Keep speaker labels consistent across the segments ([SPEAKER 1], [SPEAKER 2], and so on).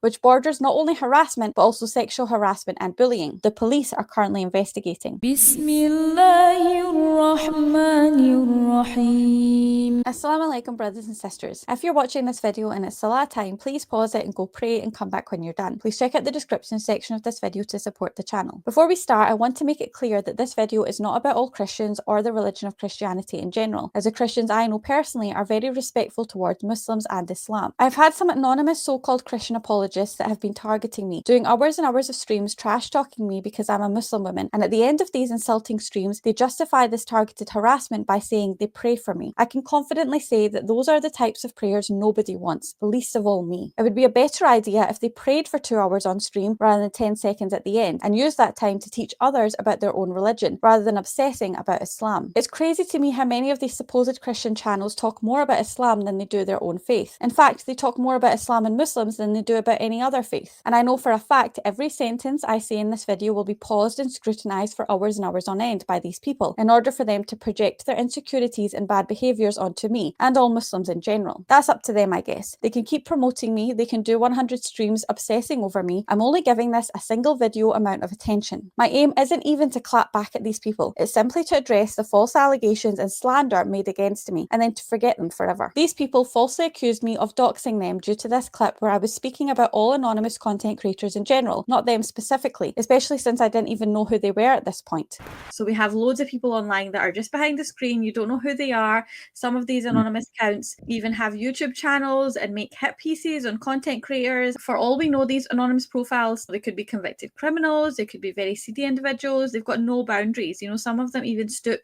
[SPEAKER 1] which borders not only harassment but also sexual harassment and bullying. The police are currently investigating. Assalamu alaikum, brothers and sisters. If you're watching this video and it's Salah time, please pause it and go pray and come back when you're done. Please check out the description section of this video to support the channel. Before we start, I want to make it clear that this video is not about all Christians or the religion of Christianity in general, as the Christians I know personally are very respectful towards Muslims and Islam. I've had some anonymous so-called Christian apologists that have been targeting me, doing hours and hours of streams trash-talking me because I'm a Muslim woman, and at the end of these insulting streams, they justify this targeted harassment by saying they pray for me. I can confidently say that those are the types of prayers nobody wants, least of all me. It would be a better idea if they prayed for 2 hours on stream rather than 10 seconds at the end, and used that time to teach others about their own religion, rather than obsessing about Islam. It's crazy to me how many of these supposed Christian channels talk more about Islam than they do their own faith. In fact, they talk more about Islam and Muslims than they do about any other faith. And I know for a fact every sentence I say in this video will be paused and scrutinised for hours and hours on end by these people, in order for them to project their insecurities and bad behaviours onto me, and all Muslims in general. That's up to them, I guess. They can keep promoting me, they can do 100 streams obsessing over me. I'm only giving this a single video amount of attention. My aim isn't even to clap back at these people, it's simply to address the false allegations and slander made against me, and then to forget them forever. These people falsely accused me of doxing them due to this clip where I was speaking about all anonymous content creators in general, not them specifically, especially since I didn't even know who they were at this point. So we have loads of people online that are just behind the screen, you don't know who they are. Some of these anonymous accounts even have YouTube channels and make hit pieces on content creators. For all we know, these anonymous profiles, they could be convicted criminals, they could be very seedy individuals, they've got no boundaries. You know, some of them even stoop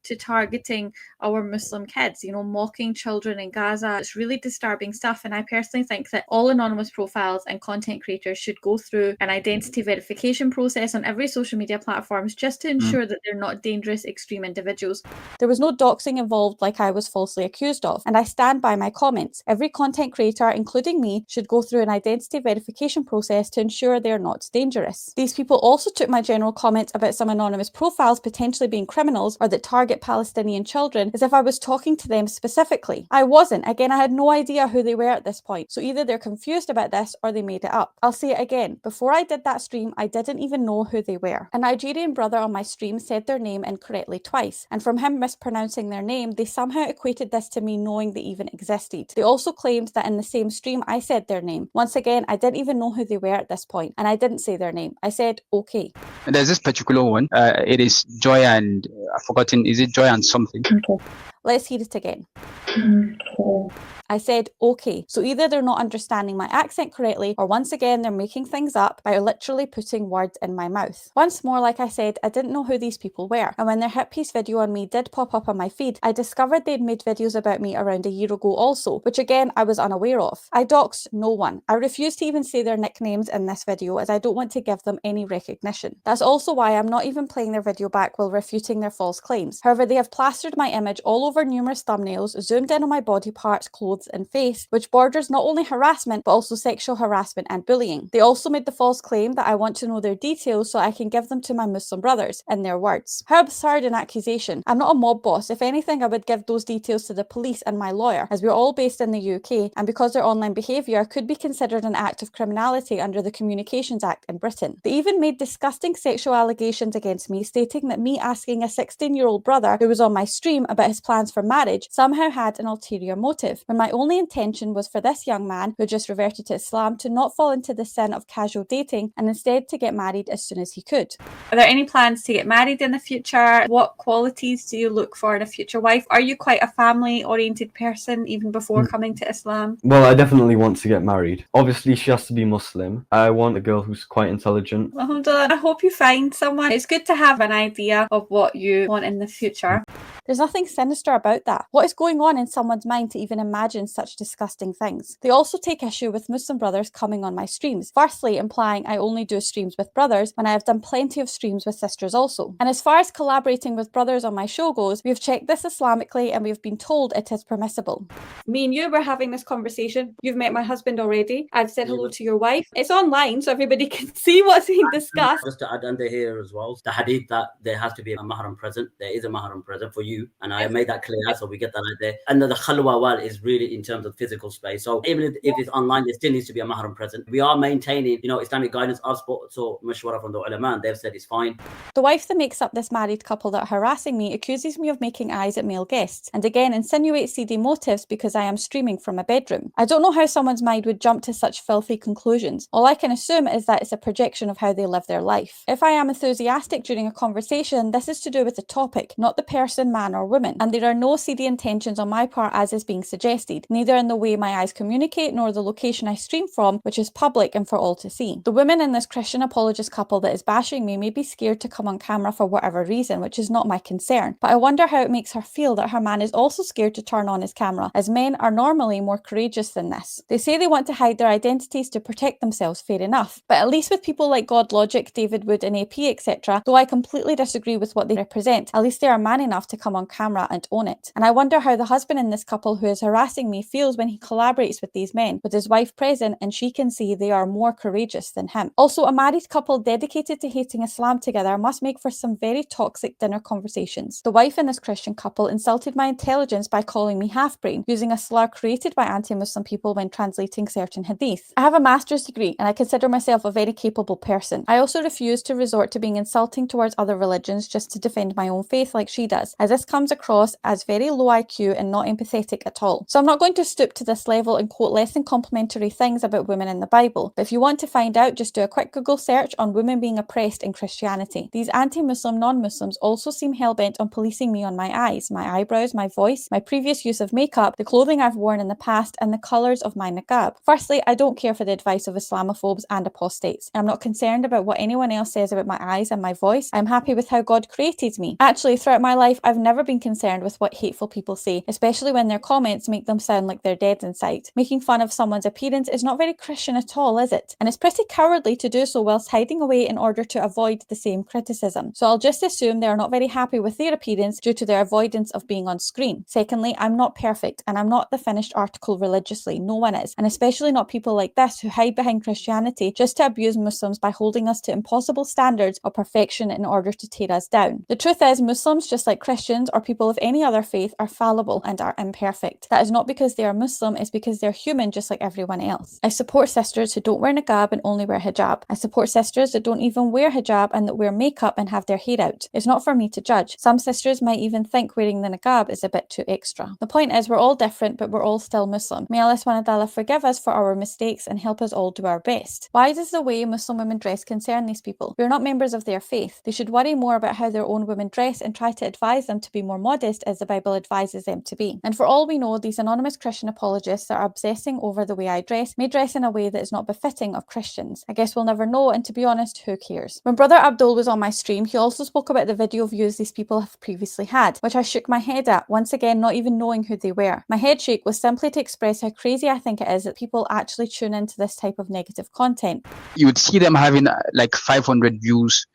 [SPEAKER 1] to targeting our Muslim kids, you know, mocking children in Gaza. It's really disturbing stuff, and I personally think that all anonymous profiles and content creators should go through an identity verification process on every social media platforms just to ensure that they're not dangerous, extreme individuals. There was no doxing involved like I was falsely accused of, and I stand by my comments. Every content creator, including me, should go through an identity verification process to ensure they're not dangerous. These people also took my general comments about some anonymous profiles potentially being criminals or that target Palestinian children as if I was talking to them specifically. I wasn't. Again, I had no idea who they were at this point, so either they're confused about this or they made it up. I'll say it again. Before I did that stream, I didn't even know who they were. A Nigerian brother on my stream said their name incorrectly twice, and from him mispronouncing their name, they somehow equated this to me knowing they even existed. They also claimed that in the same stream I said their name. Once again, I didn't even know who they were at this point, and I didn't say their name. I said okay.
[SPEAKER 2] And there's this particular one. It is Joy and I've forgotten. Is it Joy and something?
[SPEAKER 1] Okay. Let's hear it again. Okay. I said okay. So either they're not understanding my accent correctly, or once again they're making things up by literally putting words in my mouth. Once more, like I said, I didn't know who these people were, and when their hit piece video on me did pop up on my feed, I discovered they'd made videos about me around a year ago also, which again I was unaware of. I doxed no one. I refuse to even say their nicknames in this video as I don't want to give them any recognition. That's also why I'm not even playing their video back while refuting their false claims. However, they have plastered my image all over numerous thumbnails, zoomed in on my body parts, clothes and face, which borders not only harassment but also sexual harassment and bullying. They also made the false claim that I want to know their details so I can give them to my Muslim brothers, in their words. How absurd an accusation. I'm not a mob boss. If anything, I would give those details to the police and my lawyer, as we're all based in the UK, and because their online behaviour could be considered an act of criminality under the Communications Act in Britain. They even made disgusting sexual allegations against me, stating that me asking a 16-year-old brother who was on my stream about his plans for marriage somehow had an ulterior motive, when my only intention was for this young man who just reverted to Islam to not fall into the sin of casual dating and instead to get married as soon as he could. Are there any plans to get married in the future? What qualities do you look for in a future wife? Are you quite a family-oriented person even before coming to Islam?
[SPEAKER 3] Well, I definitely want to get married. Obviously, she has to be Muslim. I want a girl who's quite intelligent.
[SPEAKER 1] Alhamdulillah, I hope you find someone. It's good to have an idea of what you want in the future. There's nothing sinister about that. What is going on in someone's mind to even imagine such disgusting things? They also take issue with Muslim brothers coming on my streams, firstly implying I only do streams with brothers when I have done plenty of streams with sisters also. And as far as collaborating with brothers on my show goes, we've checked this Islamically and we've been told it is permissible. Me and you were having this conversation. You've met my husband already. I've said hello to your wife. It's online so everybody can see what's being discussed.
[SPEAKER 4] Just to add under here as well, the hadith that there has to be a mahram present. There is a mahram present for you, and I made that that clear, so we get that out there. And the khalwa is really in terms of physical space. So even if it's online, there still needs to be a mahram present. We are maintaining, Islamic guidance. I've so mashwara from the ulama, and they've said it's fine.
[SPEAKER 1] The wife that makes up this married couple that are harassing me accuses me of making eyes at male guests, and again insinuates seedy motives because I am streaming from a bedroom. I don't know how someone's mind would jump to such filthy conclusions. All I can assume is that it's a projection of how they live their life. If I am enthusiastic during a conversation, this is to do with the topic, not the person, man or woman, and there are no seedy intentions on my part as is being suggested, neither in the way my eyes communicate nor the location I stream from, which is public and for all to see. The woman in this Christian apologist couple that is bashing me may be scared to come on camera for whatever reason, which is not my concern, but I wonder how it makes her feel that her man is also scared to turn on his camera, as men are normally more courageous than this. They say they want to hide their identities to protect themselves, fair enough, but at least with people like God Logic, David Wood and AP etc, though I completely disagree with what they represent, at least they are man enough to come on camera and own it. And I wonder how the husband in this couple who is harassing me feels when he collaborates with these men, with his wife present and she can see they are more courageous than him. Also, a married couple dedicated to hating Islam together must make for some very toxic dinner conversations. The wife in this Christian couple insulted my intelligence by calling me half-brain, using a slur created by anti-Muslim people when translating certain hadith. I have a master's degree and I consider myself a very capable person. I also refuse to resort to being insulting towards other religions just to defend my own faith like she does, as this comes across as very low IQ and not empathetic at all. So I'm not going to stoop to this level and quote less than complimentary things about women in the Bible, but if you want to find out, just do a quick Google search on women being oppressed in Christianity. These anti-Muslim non-Muslims also seem hell-bent on policing me on my eyes, my eyebrows, my voice, my previous use of makeup, the clothing I've worn in the past, and the colours of my niqab. Firstly, I don't care for the advice of Islamophobes and apostates. I'm not concerned about what anyone else says about my eyes and my voice. I'm happy with how God created me. Actually, throughout my life, I've never been concerned with what hateful people say, especially when their comments make them sound like they're dead inside. Making fun of someone's appearance is not very Christian at all, is it? And it's pretty cowardly to do so whilst hiding away in order to avoid the same criticism. So I'll just assume they are not very happy with their appearance due to their avoidance of being on screen. Secondly, I'm not perfect and I'm not the finished article religiously. No one is. And especially not people like this who hide behind Christianity just to abuse Muslims by holding us to impossible standards of perfection in order to tear us down. The truth is, Muslims, just like Christians or people of any other faith, are fallible and are imperfect. That is not because they are Muslim, it's because they're human just like everyone else. I support sisters who don't wear niqab and only wear hijab. I support sisters that don't even wear hijab and that wear makeup and have their hair out. It's not for me to judge. Some sisters might even think wearing the niqab is a bit too extra. The point is, we're all different, but we're all still Muslim. May Allah subhanahu wa ta'ala forgive us for our mistakes and help us all do our best. Why does the way Muslim women dress concern these people? We're not members of their faith. They should worry more about how their own women dress and try to advise them to be more modest as the Bible advises them to be. And for all we know, these anonymous Christian apologists that are obsessing over the way I dress may dress in a way that is not befitting of Christians. I guess we'll never know, and to be honest, who cares? When Brother Abdul was on my stream, he also spoke about the video views these people have previously had, which I shook my head at, once again not even knowing who they were. My head shake was simply to express how crazy I think it is that people actually tune into this type of negative content.
[SPEAKER 2] You would see them having like 500 views,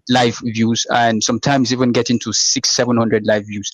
[SPEAKER 2] live views, and sometimes even getting to 600-700 live views.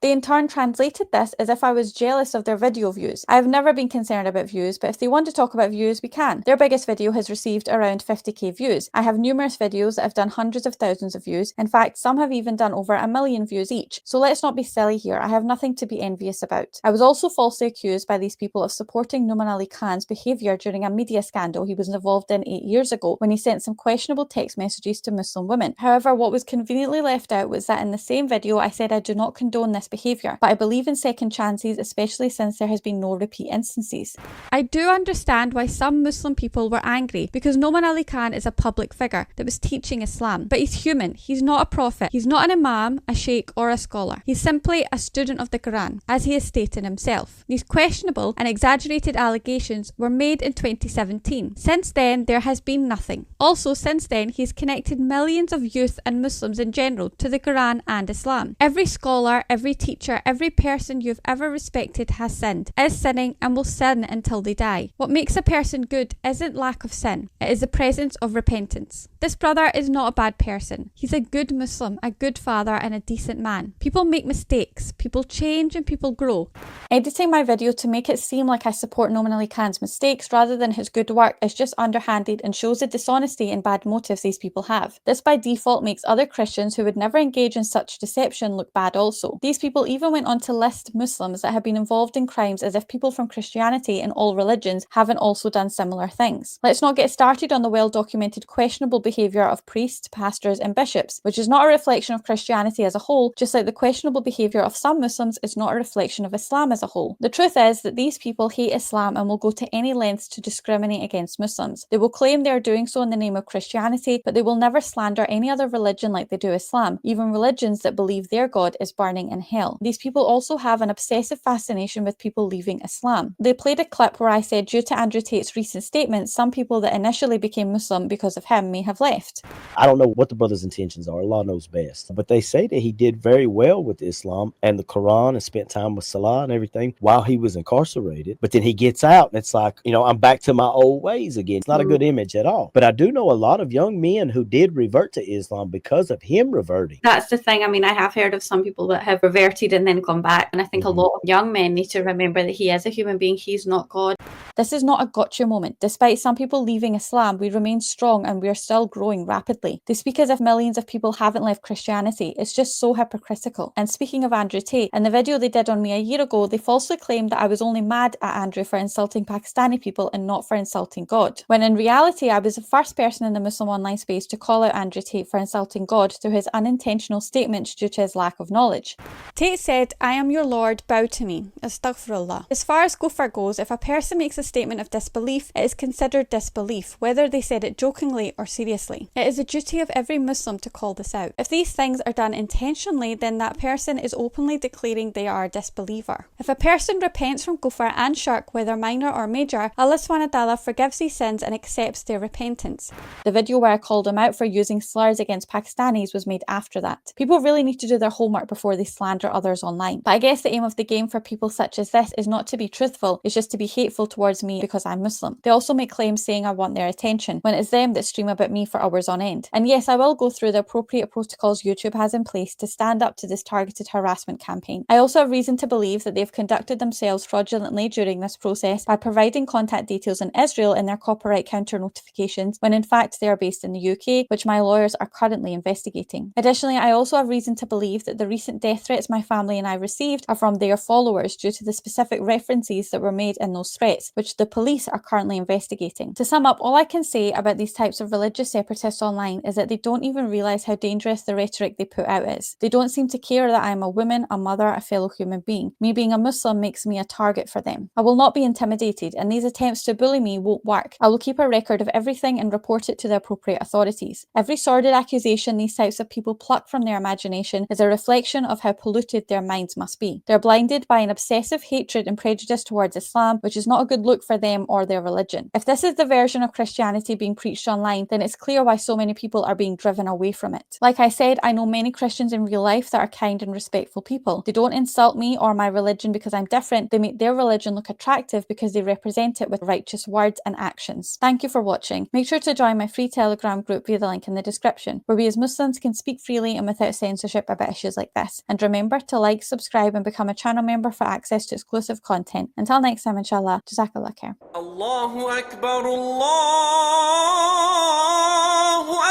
[SPEAKER 1] They in turn translated this as if I was jealous of their video views. I have never been concerned about views, but if they want to talk about views, we can. Their biggest video has received around 50k views. I have numerous videos that have done hundreds of thousands of views. In fact, some have even done over 1 million views each. So let's not be silly here. I have nothing to be envious about. I was also falsely accused by these people of supporting Nouman Ali Khan's behaviour during a media scandal he was involved in 8 years ago when he sent some questionable text messages to Muslim women. However, what was conveniently left out was that in the same video I said I do not condone this behaviour, but I believe in second chances, especially since there has been no repeat instances. I do understand why some Muslim people were angry, because Nouman Ali Khan is a public figure that was teaching Islam, but he's human. He's not a prophet. He's not an imam, a sheikh or a scholar. He's simply a student of the Quran, as he has stated himself. These questionable and exaggerated allegations were made in 2017. Since then, there has been nothing. Also, since then, he has connected millions of youth and Muslims in general to the Quran and Islam. Every scholar, every teacher, every person you've ever respected has sinned, is sinning, and will sin until they die. What makes a person good isn't lack of sin, it is the presence of repentance. This brother is not a bad person. He's a good Muslim, a good father, and a decent man. People make mistakes, people change, and people grow. Editing my video to make it seem like I support Nouman Ali Khan's mistakes rather than his good work is just underhanded and shows the dishonesty and bad motives these people have. This by default makes other Christians who would never engage in such deception look bad also. These people even went on to list Muslims that have been involved in crimes as if people from Christianity and all religions haven't also done similar things. Let's not get started on the well-documented questionable behaviour of priests, pastors and bishops, which is not a reflection of Christianity as a whole, just like the questionable behaviour of some Muslims is not a reflection of Islam as a whole. The truth is that these people hate Islam and will go to any lengths to discriminate against Muslims. They will claim they are doing so in the name of Christianity, but they will never slander any other religion like they do Islam, even religions that believe their God is burning in hell. These people also have an obsessive fascination with people leaving Islam. They played a clip where I said due to Andrew Tate's recent statements, some people that initially became Muslim because of him may have left.
[SPEAKER 5] I don't know what the brother's intentions are. Allah knows best. But they say that he did very well with Islam and the Quran and spent time with Salah and everything while he was incarcerated. But then he gets out and it's like, I'm back to my old ways again. It's not a good image at all. But I do know a lot of young men who did revert to Islam because of him reverting.
[SPEAKER 1] That's the thing. I mean, I have heard of some people that have reverted and then come back. And I think a lot of young men need to remember that he is a human being. He's not God. This is not a gotcha moment. Despite some people leaving Islam, we remain strong and we are still growing rapidly. They speak as if millions of people haven't left Christianity. It's just so hypocritical. And speaking of Andrew Tate, in the video they did on me a year ago, they falsely claimed that I was only mad at Andrew for insulting Pakistani people and not for insulting God. When in reality, I was the first person in the Muslim online space to call out Andrew Tate for insulting God through his unintentional statements due to his lack of knowledge. Tate said, "I am your Lord, bow to me." Astaghfirullah. As far as kufr goes, if a person makes a statement of disbelief, it is considered disbelief, whether they said it jokingly or seriously. It is the duty of every Muslim to call this out. If these things are done intentionally, then that person is openly declaring they are a disbeliever. If a person repents from kufr and shirk, whether minor or major, Allah SWT forgives these sins and accepts their repentance. The video where I called him out for using slurs against Pakistanis was made after that. People really need to do their homework before they slander others online. But I guess the aim of the game for people such as this is not to be truthful, it's just to be hateful towards me because I'm Muslim. They also make claims saying I want their attention, when it's them that stream about me for hours on end. And yes, I will go through the appropriate protocols YouTube has in place to stand up to this targeted harassment campaign. I also have reason to believe that they've conducted themselves fraudulently during this process by providing contact details in Israel in their copyright counter notifications, when in fact they are based in the UK, which my lawyers are currently investigating. Additionally, I also have reason to believe that the recent death threats my family and I received are from their followers due to the specific references that were made in those threats, which the police are currently investigating. To sum up, all I can say about these types of religious separatists online is that they don't even realise how dangerous the rhetoric they put out is. They don't seem to care that I am a woman, a mother, a fellow human being. Me being a Muslim makes me a target for them. I will not be intimidated, and these attempts to bully me won't work. I will keep a record of everything and report it to the appropriate authorities. Every sordid accusation these types of people pluck from their imagination is a reflection of how polluted their minds must be. They're blinded by an obsessive hatred and prejudice towards Islam, which is not a good look for them or their religion. If this is the version of Christianity being preached online, then it's clear why so many people are being driven away from it. Like I said, I know many Christians in real life that are kind and respectful people. They don't insult me or my religion because I'm different. They make their religion look attractive because they represent it with righteous words and actions. Thank you for watching. Make sure to join my free Telegram group via the link in the description, where we as Muslims can speak freely and without censorship about issues like this. And remember to like, subscribe and become a channel member for access to exclusive content. Until next time, inshallah, Jazakallah khair.
[SPEAKER 6] Allahu Akbar, Allahu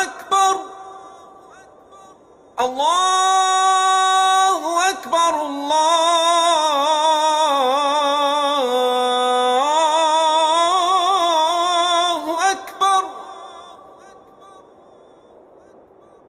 [SPEAKER 6] Akbar, Allah.